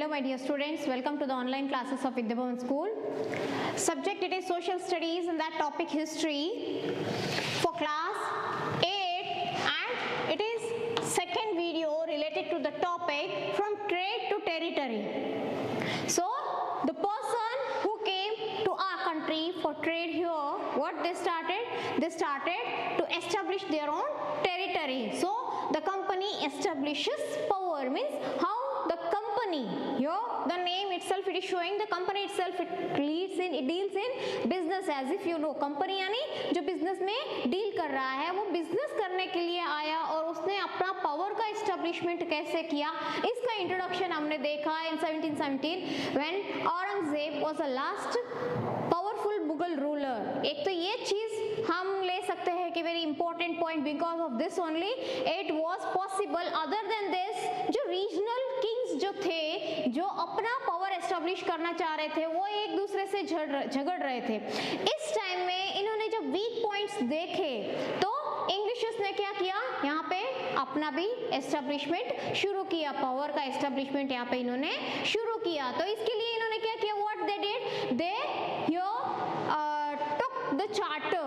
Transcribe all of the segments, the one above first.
Hello my dear students, welcome to the online classes of Vidya Bhavan School. Subject it is social studies and that topic history for class 8 and it is second video related to the topic from trade to territory. So the person who came to our country for trade here, what they started? They started to establish their own territory. So the company establishes power, means how the company, here the name itself it is showing the company itself, it deals in business, as if you know company यानी जो business में deal कर रहा है वो business करने के लिए आया और उसने अपना power का establishment कैसे किया, इसका introduction हमने देखा in 1717 when Aurangzeb was the last powerful Mughal ruler. एक तो ये चीज हम ले सकते हैं कि very important point, because of this only it was possible. Other than this जो regional kings जो थे जो अपना power establish करना चाह रहे थे वो एक दूसरे से झगड़ रहे थे. इस टाइम में इन्होंने जब weak points देखे तो इंग्लिशर्स ने क्या किया, यहाँ पे अपना भी एस्टेब्लिशमेंट शुरू किया, पावर का एस्टेब्लिशमेंट यहाँ पे इन्होंने शुरू किया. तो इसके लिए इन्होंने क्या किया, what they did, they took the charter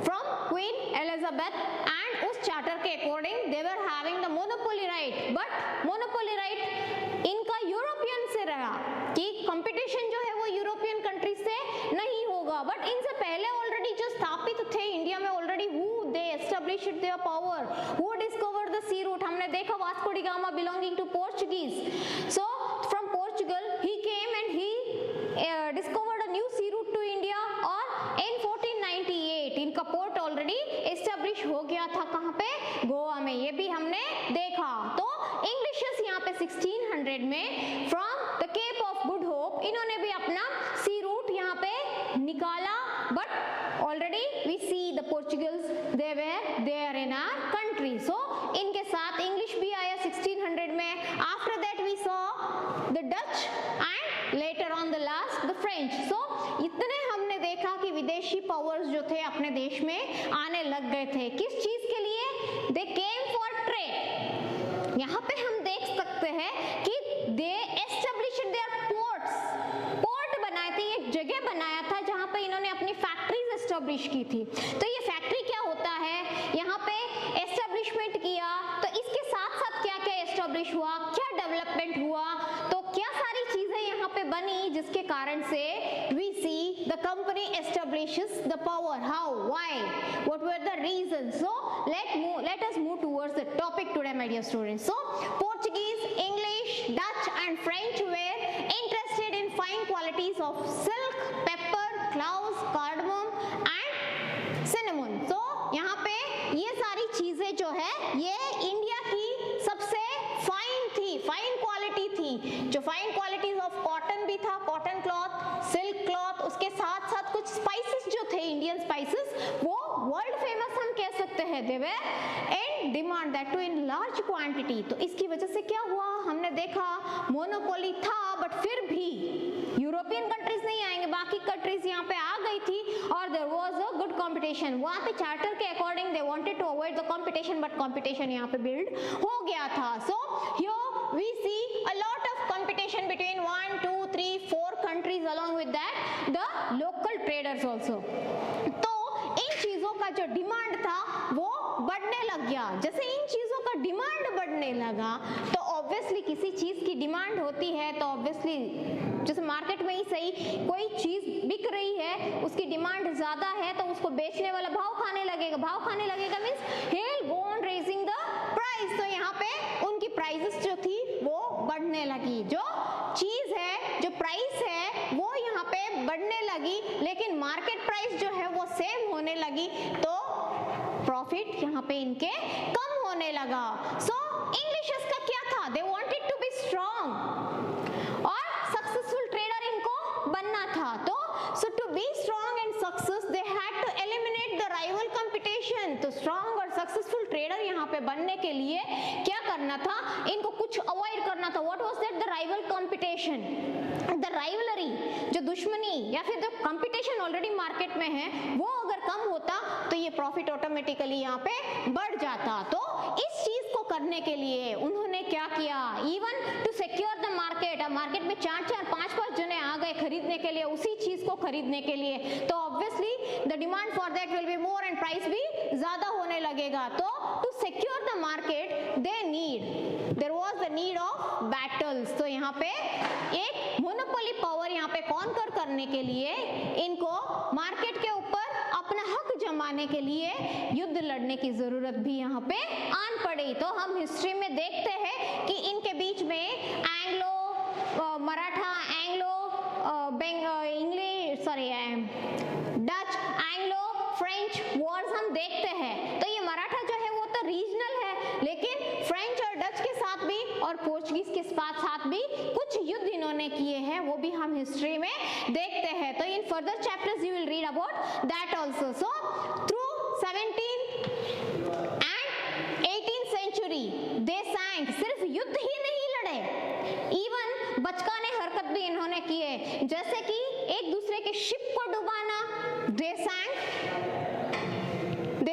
from queen Elizabeth and उस चार्टर के according they were having the monopoly right. But monopoly right इनका यूरोपियन से रहा कि कंपटीशन जो है वो यूरोपियन कंट्री से नहीं होगा. बट इनसे पहले ऑलरेडी जो स्थापित थे इंडिया में already who they established their power, who discovered the sea route, हमने देखा Vasco da Gama belonging to Portuguese. So from Portugal he came and he discovered a new sea route to India और in 1498 इनका port already establish हो गया था. कहाँ पे, गोवा में, ये भी हमने देखा. तो इंग्लिशर्स यहाँ पे 1600 में from the Cape of Good Hope इन्होंने भी अपना सी रूट यहाँ पे निकाला. But already we see the Portuguese they were there in our country. So इनके साथ इंग्लिश भी आया 1600 में. After that we saw the Dutch and later on the last the French. So इतने हमने देखा कि विदेशी पावर्स जो थे अपने देश में आने लग गए थे. किस चीज के लिए, दे केम फॉर ट्रेड. यहाँ पे हम देख सकते हैं कि दे एस्टेब्लिश्ड देयर पोर्ट्स, पोर्ट बनाए थे, एक जगह बनाया था जहाँ पे इन्होंने अपनी फैक्ट्रीज एस्टेब्लिश की थी. तो ये फैक्ट्री क्या होता है, यहाँ पे एस्टेब्लिशमेंट किया तो इसके साथ साथ क्या क्या एस्टेब्लिश हुआ, क्या डेवलपमेंट हुआ, तो क्या सारी चीजें यहाँ पे बनी जिसके कारण से we see the company establishes the power. How, why, what were the reasons? So let us move towards the topic today my dear students. So Portuguese, English, Dutch and French were interested in fine qualities of silk, pepper, cloves, cardamom and cinnamon. So यहाँ पे ये सारी चीजें जो है ये India की सबसे फाइन थी, फाइन क्वालिटी थी. जो फाइन क्वालिटीज ऑफ कॉटन भी था, कॉटन क्लॉथ, सिल्क क्लॉथ, उसके साथ साथ कुछ स्पाइसेस जो थे इंडियन स्पाइसेस वो वर्ल्ड फेमस हम कह सकते हैं. They were in demand, that too in large quantity. तो इसकी वजह से क्या हुआ, हमने देखा मोनोपोली था बट फिर भी यूरोपियन कंट्रीज नहीं आएंगे, बाकी कंट्रीज यहाँ पे आ गई थी और there was a good competition. वहाँ पे चार्टर के according they wanted to avoid the competition but competition यहाँ पे बिल्ड हो गया था. So here we see a lot of competition between 1 2 3 4 countries along with that the local traders also. तो इन चीजों का जो डिमांड था वो बढ़ने लग गया. जैसे इन चीजों का डिमांड बढ़ने लगा तो ऑब्वियसली किसी चीज की डिमांड होती है तो ऑब्वियसली जैसे मार्केट में ही सही कोई चीज बिक रही है, उसकी डिमांड ज्यादा है तो उसको बेचने वाला भाव खाने लगेगा. भाव खाने लगेगा means he will go on raising the price. तो यहाँ पे उनकी प्राइसेस जो थी वो बढ़ने लगी. जो चीज है, जो प्राइस है वो यहाँ पे बढ़ने लगी लेकिन मार्केट प्राइस जो है वो सेम होने लगी तो प्रॉफिट यहाँ पे इनके कम होने लगा. सो इंग्लिशर्स का क्या था, they wanted to be strong और सक्सेसफुल ट्रेडर इनको बनना था. तो so to be strong and success they had to eliminate the rival competition. तो स्ट्रांग और सक्सेसफुल ट्रेडर यहाँ पे बनने के लिए क्या करना था, इनको कुछ अवॉइड करना था. What was that, the rival competition, the rivalry, जो दुश्मनी या फिर जो कंपटीशन ऑलरेडी मार्केट में है वो अगर कम होता तो ये प्रॉफिट ऑटोमेटिकली यहाँ पे बढ़ जाता. तो इस चीज को करने के लिए उन्होंने क्या किया, even to secure the market, अब मार्केट में 4-4, 5-5 जने आ गए खरीदने के लिए उसी चीज को खरीदने के लिए, तो obviously the demand for that will be more and price भी ज्यादा होने लगेगा। तो to secure the market there was the need of battles. तो यहाँ पे एक मोनोपोली पावर यहाँ पे कॉन्कर करने के लिए इनको मार्केट के ऊपर अपना हक जमाने के लिए युद्ध लड़ने की जरूरत भी यहाँ पे आन पड़ी। तो हम हिस्ट्री में देखते हैं कि इनके बीच में Anglo Maratha, Anglo English Dutch, Anglo French Wars हम देखते हैं। तो ये मराठा जो है वो तो रीजनल है, लेकिन फ्रेंच और डच के साथ भी और पोर्चुगीज के साथ भी कुछ युद्ध इन्होंने किए हैं, वो भी हम हिस्ट्री में देखते हैं। तो in further chapters you will read about that also. So through 17th and 18th century दे सैंक, सिर्फ युद्ध ही नहीं लड़े, इवन बचकाने हरकत भी इन्होंने किए, जैसे कि एक दूसरे के शिप को डुबाना, दे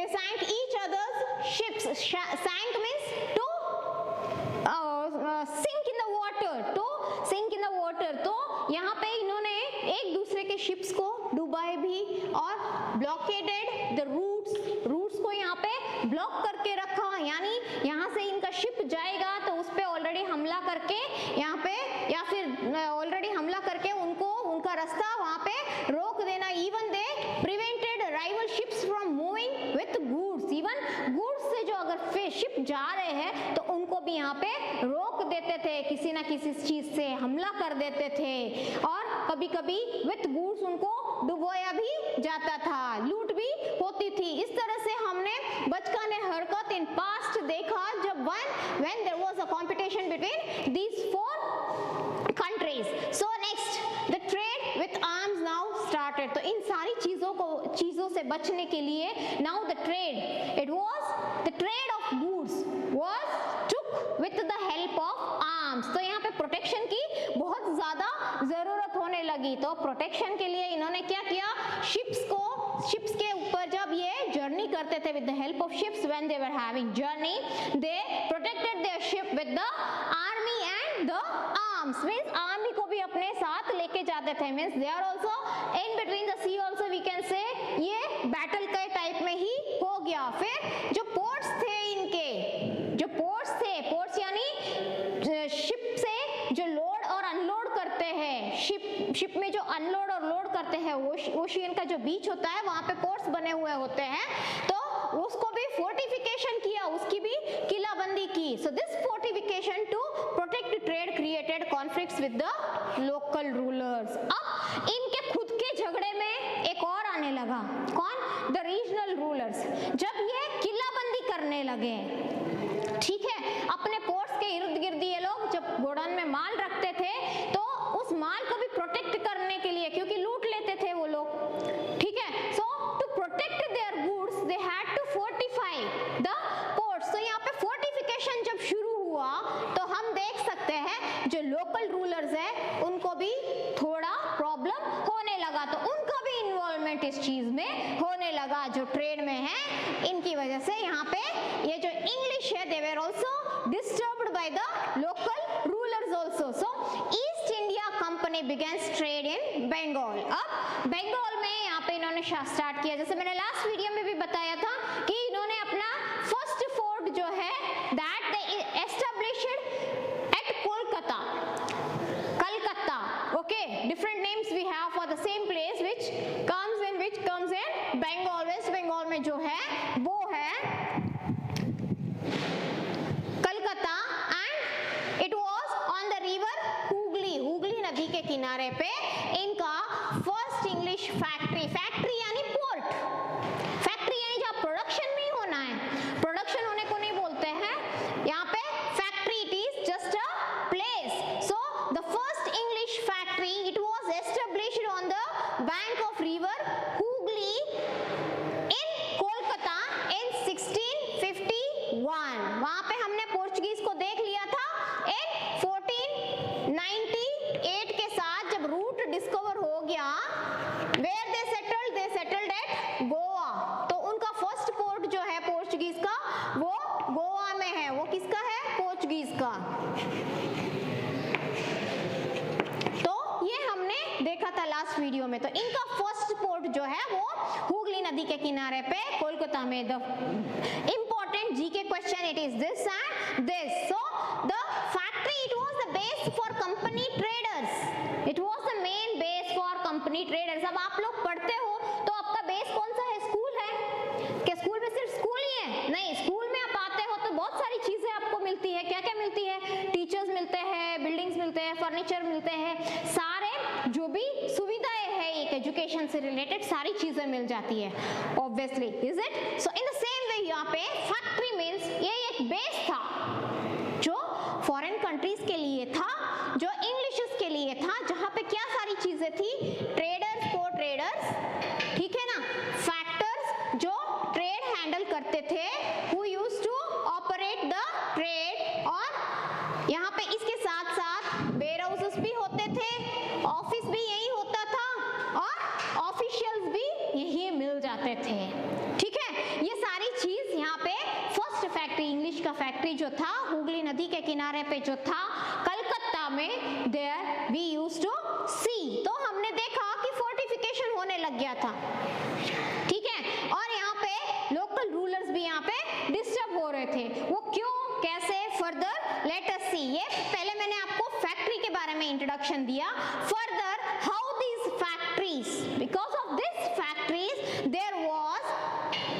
sank each other's ships, sank means to sink in the water, तो यहाँ पे इन्होंने एक दूसरे के शिप्स को डुबाए भी और ब्लॉकेडेड द रूट्स को यहाँ पे ब्लॉक करके रखा, यानी यहाँ से इनका शिप जाएगा तो उस पे ऑलरेडी हमला करके यहाँ पे, या फिर ऑलरेडी हमला करके उनका रास्ता वहाँ पे रोक देना। Even they prevented rival ships from moving with goods, even goods से जो अगर शिप जा रहे हैं तो उनको भी यहाँ पे रोक देते थे, किसी ना किसी चीज से हमला कर देते थे, और कभी कभी विथ गुड्स उनको डुबोया भी जाता था, लूट भी होती थी। इस तरह से हमने बचकाने हरकत इन पास्ट देखा, जब when there was a competition between these four countries. So next, the trade with arms now started. तो इन सारी चीजों से बचने के लिए now the trade of goods was took with the help of arms. तो यहाँ पे प्रोटेक्शन की बहुत ज्यादा जरूरत होने लगी, तो प्रोटेक्शन के लिए इन्होंने क्या किया, शिप्स के ऊपर जब ये जर्नी करते थे, with the help of ships when they were having journey, they protected their ship with the army and the arms, means army को भी अपने साथ लेके जाते थे, means they are also in between the sea also we can say, ये battle के type में ही हो गया। फिर जो पोर्ट्स थे पोर्ट्स यानी शिप से जो लोड और अनलोड करते हैं, शिप में जो अनलोड और लोड करते हैं, ओशियन का जो बीच होता है वहां पे पोर्ट्स बने हुए होते हैं, तो उसको भी फोर्टिफिकेशन किया, उसकी भी किलाबंदी की। So this fortification to protect trade created conflicts with the local rulers. अब इनके खुद के झगड़े में एक और आने लगा, कौन, द रीजनल रूलर्स। जब ये किलाबंदी करने लगे, ठीक है, अपने पोर्ट्स के इर्द गिर्द ये लोग जब गोडाउन में माल रखते थे तो उस माल को भी प्रोटेक्ट करने के लिए, क्योंकि लूट लेते थे वो लोग, ठीक है, so to protect their goods they had to fortify the ports. तो यहाँ पे फोर्टिफिकेशन जब शुरू हुआ तो हम देख सकते हैं जो लोकल रूलर्स है उनको भी थोड़ा प्रॉब्लम होने लगा, तो उनका भी इन्वॉल्वमेंट इस चीज में होने लगा जो ट्रेड में है। इनकी वजह से यहाँ पे ये जो इंग्लिश है they were also disturbed by the local rulers also. So East India Company began trade in Bengal. अब बंगाल में यहाँ पे इन्होंने स्टार्ट किया, जैसे मैंने लास्ट वीडियो में भी बताया था कि इन्होंने अपना फर्स्ट फोर्ट जो है that they established at Kolkata. Okay, different names we have for the same place which comes in Bengal. West Bengal में जो है वो है Calcutta, and it was on the river Hooghly नदी के किनारे पे इनका फर्स्ट इंग्लिश फैक्ट्री यानी पोर्ट, फैक्ट्री यानी जहाँ प्रोडक्शन नहीं होना है, प्रोडक्शन होने को नहीं बोलते हैं यहाँ पे factory, it is just a place. So the first English factory it was established on the bank of river Hooghly in Kolkata in 1651। वहां पे हमने पोर्चुगीज को देख लिया था इन 1498 के साथ, जब रूट डिस्कवर हो गया, where they settled at Goa. तो उनका फर्स्ट पोर्ट जो है पोर्चुगीज का वो गोवा में है। वो किसका वीडियो में। तो इनका फर्स्ट पोर्ट जो है वो हुगली नदी के किनारे पे कोलकाता में। The important GK question, it is this and this. So the factory, it was the base for company traders. It was the main base for company traders. अब आप लोग पढ़ते हो तो आपका बेस कौन सा है? स्कूल है क्या? स्कूल में सिर्फ स्कूल ही है? नहीं, स्कूल में आप आते हो तो बहुत सारी चीजें आपको मिलती है। क्या क्या मिलती है? टीचर्स मिलते हैं, बिल्डिंग्स मिलते हैं, फर्नीचर मिलते हैं, सारे जो भी सुविधाएं है एक एजुकेशन से रिलेटेड सारी चीजें मिल जाती है obviously, is it? So in the same way यहाँ पे फैक्ट्री मीन्स ये एक बेस था जो फॉरेन कंट्रीज के लिए था, जो इंग्लिशेस के लिए था, जहाँ पे क्या सारी चीजें थी? ट्रेडर्स, को ट्रेडर्स, ठीक है ना, फैक्टर्स जो ट्रेड हैंडल करते थे, who used to operate the trade, और यहाँ पे इसके साथ साथ वेयर हाउसेस भी होते थे, ऑफिस भी यही होता था और ऑफिशियल्स भी यही मिल जाते थे, ठीक है। ये सारी चीज यहाँ पे फर्स्ट फैक्ट्री, इंग्लिश का फैक्ट्री जो था हुगली नदी के किनारे पे जो था कलकत्ता में, देयर वी यूज्ड टू सी। तो हमने देखा कि फोर्टिफिकेशन होने लग गया था, ठीक है, और यहाँ पे लोकल रूलर्स भी यहाँ पे डिस्टर्ब हो रहे थे। वो क्यों, कैसे, फर्दर लेट अस सी। ये पहले मैंने आपको फैक्ट्री के बारे में इंट्रोडक्शन दिया। Further how these factories, because of this factories there was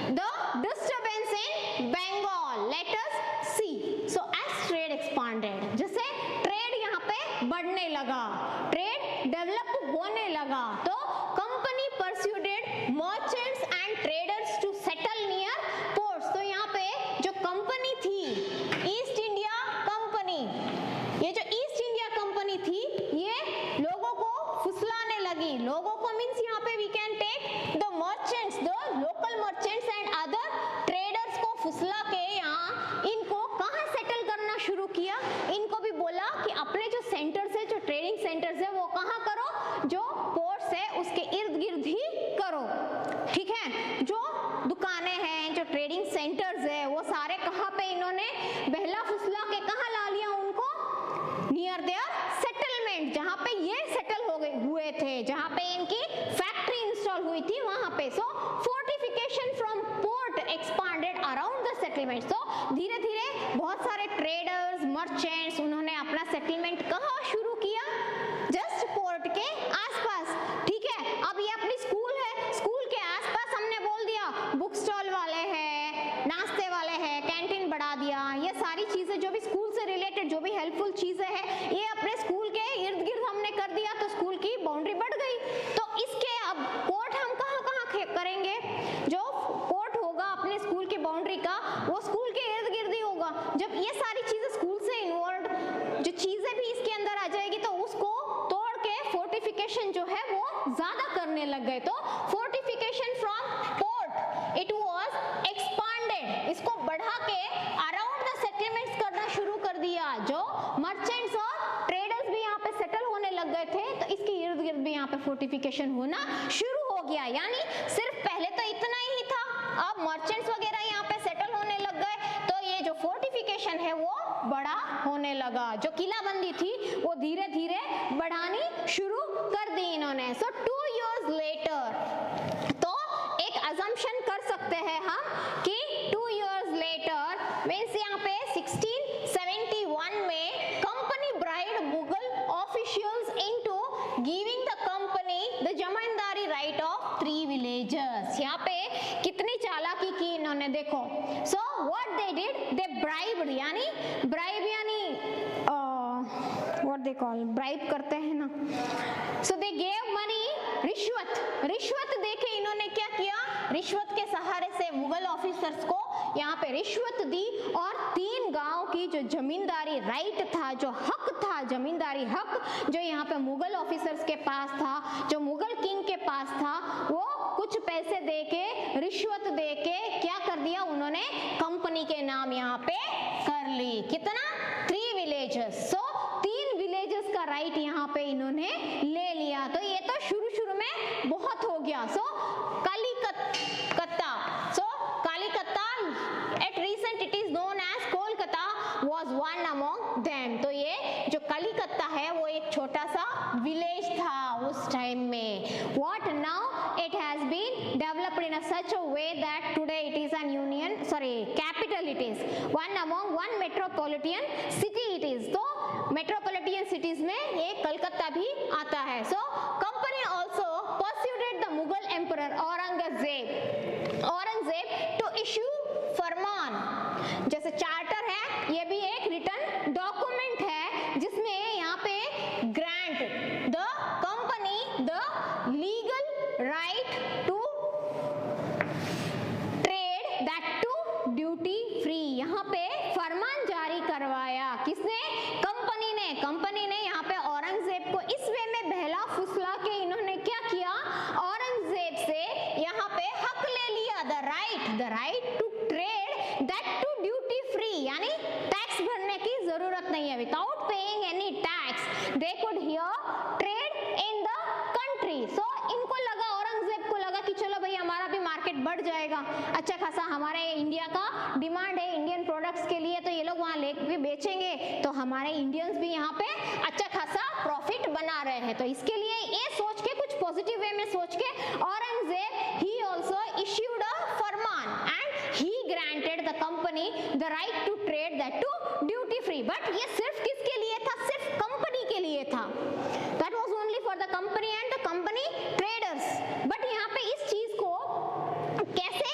the disturbance in Bengal, let us see. So as trade expanded, जैसे ट्रेड यहाँ पे बढ़ने लगा, ट्रेड डेवलप होने लगा, तो company persuaded merchants and traders to settle near ports. तो यहाँ पे जो कंपनी थी, ईस्ट इंडिया कंपनी, ये जो ईस्ट इंडिया कंपनी थी, ये लोगों को फुसलाने लगी। लोगों को मीन्स यहाँ पे we can take the merchants, the local merchants and other traders को फुसला के यहाँ इनको कहाँ सेटल करना शुरू किया। इनको भी बोला कि अपने जो सेंटर्स है, जो ट्रेडिंग सेंटर्स है, वो कहाँ करो, जो पोर्ट्स है उसके इर्द गिर्द ही करो, ठीक है। जो दुकानें हैं, जो ट्रेडिंग सेंटर्स है, वो सारे कहाँ पे इन्होंने बहला फुसला के कहाँ ला लिया उनको? नियर देयर सेटलमेंट, जहाँ पे ये सेटल हो गए हुए थे, जहाँ पे इनकी फैक्ट्री इंस्टॉल हुई थी वहां पे। So fortification from port expanded around the settlement. So धीरे धीरे बहुत सारे ट्रेडर्स, मर्चेंट्स, उन्होंने अपना सेटलमेंट कहाँ शुरू किया? जस्ट पोर्ट के आसपास, ठीक है। अब ये अपनी स्कूल है, स्कूल के आसपास हमने बोल दिया बुक स्टॉल वाले हैं, नाश्ते वाले हैं, कैंटीन बढ़ा दिया, ये सारी चीजें जो भी स्कूल से रिलेटेड जो भी हेल्पफुल चीजें हैं, ये अपने स्कूल के इर्द गिर्द हमने कर दिया, तो स्कूल की बाउंड्री बढ़ गई। तो इसके अब पोर्ट हम कहाँ कहाँ करेंगे? जो पोर्ट होगा अपने स्कूल की बाउंड्री का, वो स्कूल के इर्द गिर्द ही होगा। जब ये सारी चीजें स्कूल से इन्वॉल्व जो चीजें भी इसके अंदर आ जाएगी, तो उसको तोड़ के फोर्टिफिकेशन जो है वो ज्यादा करने लग गए। तो fortification from port it was expanded, इसको बढ़ा के अराउंड द सेटलमेंट्स करना शुरू कर दिया। जो मर्चेंट्स और ट्रेडर्स भी यहाँ पे सेटल होने लग गए थे, तो इसके इर्द गिर्द भी यहाँ पे फोर्टिफिकेशन होना शुरू हो गया। यानी सिर्फ पहले तो इतना ही था, अब मर्चेंट्स वगैरह यहाँ पे सेटल होने लग गए, तो ये जो फोर्टिफिकेशन है वो बड़ा होने लगा। जो किलाबंदी थी वो धीरे धीरे बढ़ानी शुरू कर दी इन्होंने। सो 2 years लेटर, तो एक अजम्पशन कर सकते हैं हम कि 2 years लेटर मीन्स यहाँ पे 1671 में company bride Mughal officials into giving the company the zamindari right of 3 villages। यहाँ पे कितनी चालाकी की इन्होंने, देखो। So what they did, they bribed, यानी ब्राइब यानी व्हाट दे कॉल, ब्राइब करते हैं ना। सो दे गेव मनी, रिश्वत, रिश्वत देके इन्होंने क्या किया? रिश्वत के सहारे से मुगल ऑफिसर्स को यहाँ पे रिश्वत दी, और 3 गांव की जो जमींदारी राइट था, जो हक था, जमींदारी हक जो यहाँ पे मुगल ऑफिसर्स के पास था, जो मुगल किंग के पास था, वो कुछ पैसे देके, रिश्वत देके क्या कर दिया उन्होंने? कंपनी के नाम यहाँ पे कर ली। कितना? 3 villages। सो 3 villages का राइट यहाँ पे इन्होंने ले लिया। तो ये तो शुरू में बहुत हो गया। सो कालीकत्ता, सो Kalikata at recent it is known as Kolkata was one among them। तो ये जो कलिकत्ता है वो एक छोटा सा विलेज था उस टाइम में. What now? It has been developed in a such a way that today it is an union, sorry, capital it is. One metropolitan city it is. तो metropolitan cities में एक कलकत्ता भी आता है. So company also persuaded the Mughal emperor Aurangzeb to issue फरमान. जैसे charter है, ये भी एक रिटन डॉक्यूमेंट है जिसमें यहाँ पे grant the company the legal right to trade that too duty free. यहाँ पे फरमान जारी करवाया. किसने? कंपनी ने यहाँ पे औरंगजेब को इस वे में बहला फुसला के इन्होंने क्या किया, औरंगजेब से यहाँ पे हक ले लिया, the right to trade that too duty free, यानी टैक्स भरने की जरूरत नहीं है. Without paying any tax they could here trade in the country. So इनको लगा, औरंगजेब को लगा कि चलो भाई हमारा भी मार्केट बढ़ जाएगा, अच्छा खासा हमारे इंडिया का डिमांड है इंडियन प्रोडक्ट्स के लिए, तो ये लोग वहाँ लेके बेचेंगे तो हमारे इंडियंस भी यहाँ पे अच्छा खासा प्रॉफिट बना रहे हैं. तो इसके लिए ये सोच के, कुछ पॉजिटिव वे में सोच के, Aurangzeb he also issued a फरमान and he granted the company the right to trade that too duty free. But ये सिर्फ किसके लिए था? सिर्फ कंपनी के लिए था. That was only for the company and the company traders. But यहाँ पे इस चीज को कैसे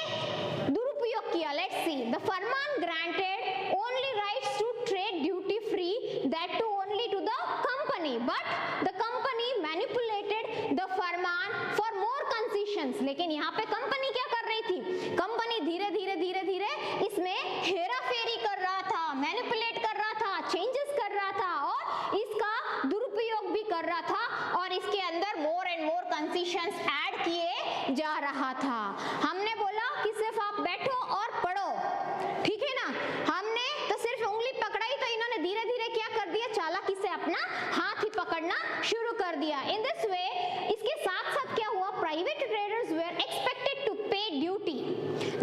दुरुपयोग किया? Let's see. द फरमान granted only rights to trade duty free that too only to the company, but the company manipulated the फरमान फॉर मोर कंसेशंस. लेकिन यहाँ पे कंपनी क्या कर रही थी? कंपनी धीरे धीरे इसमें हेरा फेरी कर रहा था, मैनिपुलेट कर रहा था, चेंजेस कर रहा था और इसका दुरुपयोग भी कर रहा था और इसके अंदर more and more concessions add किए जा रहा था. हमने बोला कि सिर्फ आप बैठो और पढ़ो, ठीक है ना. हमने तो सिर्फ उंगली पकड़ाई, तो इन्होंने धीरे धीरे क्या कर दिया, चालाकी से अपना हाथ ही पकड़ना शुरू कर दिया. इन दिस वे इसके साथ साथ क्या हुआ, private traders were expected to pay duty.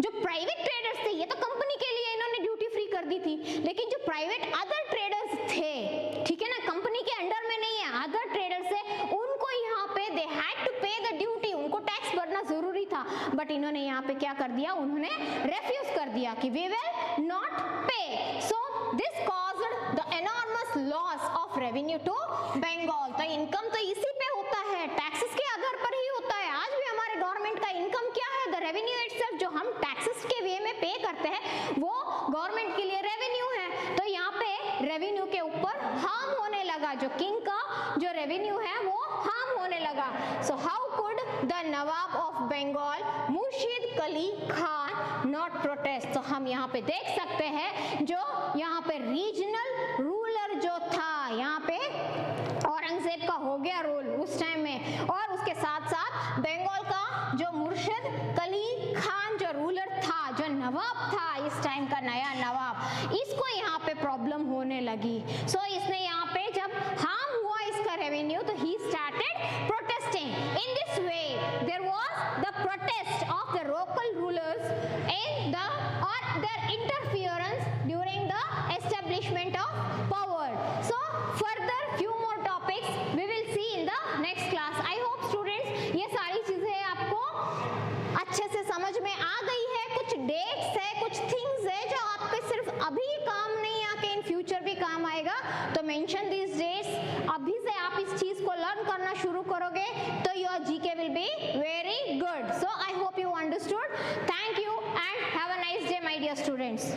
जो प्राइवेट ट्रेडर्स थे, ये तो कंपनी के लिए इन्होंने ड्यूटी फ्री कर दी थी, लेकिन जो प्राइवेट अदर ट्रेडर्स थे, ठीक है ना, कंपनी के अंडर में नहीं है, अदर ट्रेडर्स है, उनको यहाँ पे दे हैड टू पे द ड्यूटी, उनको टैक्स भरना जरूरी था. बट इन्होंने यहाँ पे क्या कर दिया, उन्होंने रेफ्यूज कर दिया कि we will not pay. So this caused the enormous loss of revenue to Bengal. तो इनकम तो इसी पे होता है, टैक्सेस के आधार पर ही होता है. आज भी हमारे गवर्नमेंट का इनकम क्या है? The revenue itself. जो हम टैक्सेस के वे में पे करते हैं वो गवर्नमेंट के लिए रेवेन्यू है. तो यहाँ पे रेवेन्यू के ऊपर हार्म होने लगा, जो किंग का जो रेवेन्यू है वो हार्म होने लगा. So how could the nawab of Bengal Murshid Quli Khan not protest? तो हम यहाँ पे देख सकते हैं जो यहाँ पे रीजनल रूलर जो था, यहाँ पे औरंगजेब का हो गया रूल उस टाइम में, और उसके साथ साथ बंगाल का जो मुर्शिद कली खान जो रूलर था, जो नवाब था इस टाइम का नया नवाब, इसको यहाँ पे प्रॉब्लम होने लगी. सो इसने यहाँ पे जब हार्म हुआ इसका रेवेन्यू, तो ही started protesting. In this way there was the protest of the local rulers in the or their interference during the establishment of power. So further few more topics we will see in the next class. I hope students ये सारी चीजें आपको अच्छे से समझ में आ गई है. कुछ डेट्स है, कुछ थिंग्स है जो आपके सिर्फ अभी काम नहीं आके इन फ्यूचर भी काम आएगा. तो मेंशन दिस डेट्स. अभी से आप इस चीज को लर्न करना शुरू करोगे तो your GK will be very good. So I hope you understood. Thank you and have a nice day my dear students.